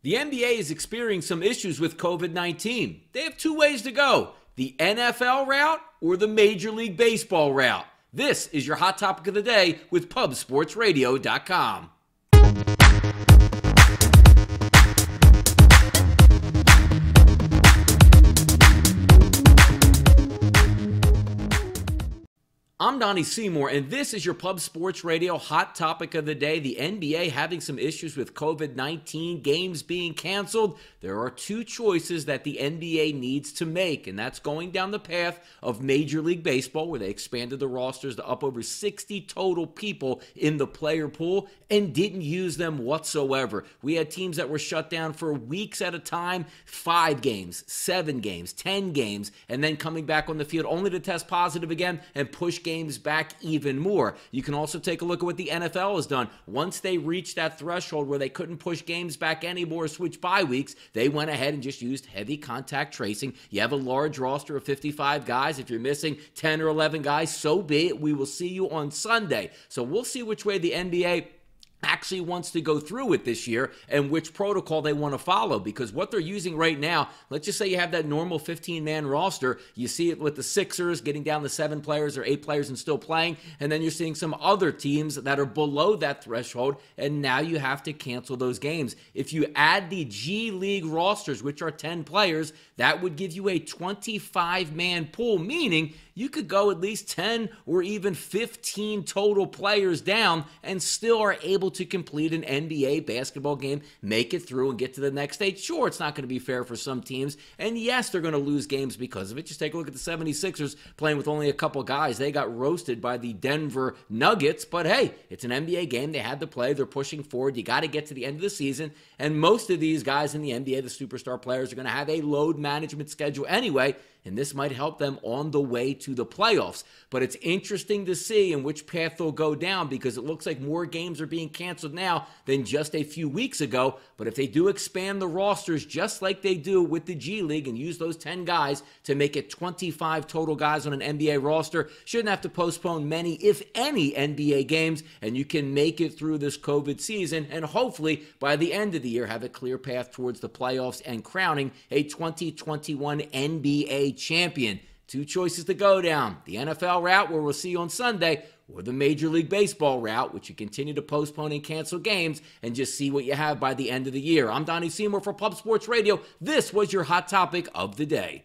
The NBA is experiencing some issues with COVID-19. They have two ways to go: the NFL route or the Major League Baseball route. This is your hot topic of the day with PubSportsRadio.com. I'm Donnie Seymour, and this is your Pub Sports Radio hot topic of the day. The NBA having some issues with COVID-19, games being canceled. There are two choices that the NBA needs to make, and that's going down the path of Major League Baseball, where they expanded the rosters to up over 60 total people in the player pool and didn't use them whatsoever. We had teams that were shut down for weeks at a time, 5 games, 7 games, 10 games, and then coming back on the field only to test positive again and push games back even more. You can also take a look at what the NFL has done. Once they reached that threshold where they couldn't push games back anymore, switch bye weeks, they went ahead and just used heavy contact tracing. You have a large roster of 55 guys. If you're missing 10 or 11 guys, so be it. We will see you on Sunday. So we'll see which way the NBA actually wants to go through with this year and which protocol they want to follow, because what they're using right now, let's just say you have that normal 15-man roster, you see it with the Sixers getting down to 7 players or 8 players and still playing, and then you're seeing some other teams that are below that threshold, and now you have to cancel those games. If you add the G League rosters, which are 10 players, that would give you a 25-man pool, meaning you could go at least 10 or even 15 total players down and still are able to complete an NBA basketball game, make it through and get to the next stage. Sure, it's not going to be fair for some teams, and yes, they're going to lose games because of it. Just take a look at the 76ers playing with only a couple guys. They got roasted by the Denver Nuggets, but hey, it's an NBA game. They had to play. They're pushing forward. You got to get to the end of the season, and most of these guys in the NBA, the superstar players, are going to have a load management schedule anyway, and this might help them on the way to the playoffs. But it's interesting to see in which path they'll go down, because it looks like more games are being canceled now than just a few weeks ago. But if they do expand the rosters just like they do with the G League and use those 10 guys to make it 25 total guys on an NBA roster, shouldn't have to postpone many, if any, NBA games, and you can make it through this COVID season and hopefully by the end of the year have a clear path towards the playoffs and crowning a 2021 NBA champion. Two choices to go down: the NFL route, where we'll see you on Sunday, or the Major League Baseball route, which you continue to postpone and cancel games and just see what you have by the end of the year. I'm Donnie Seymour for Pub Sports Radio. This was your hot topic of the day.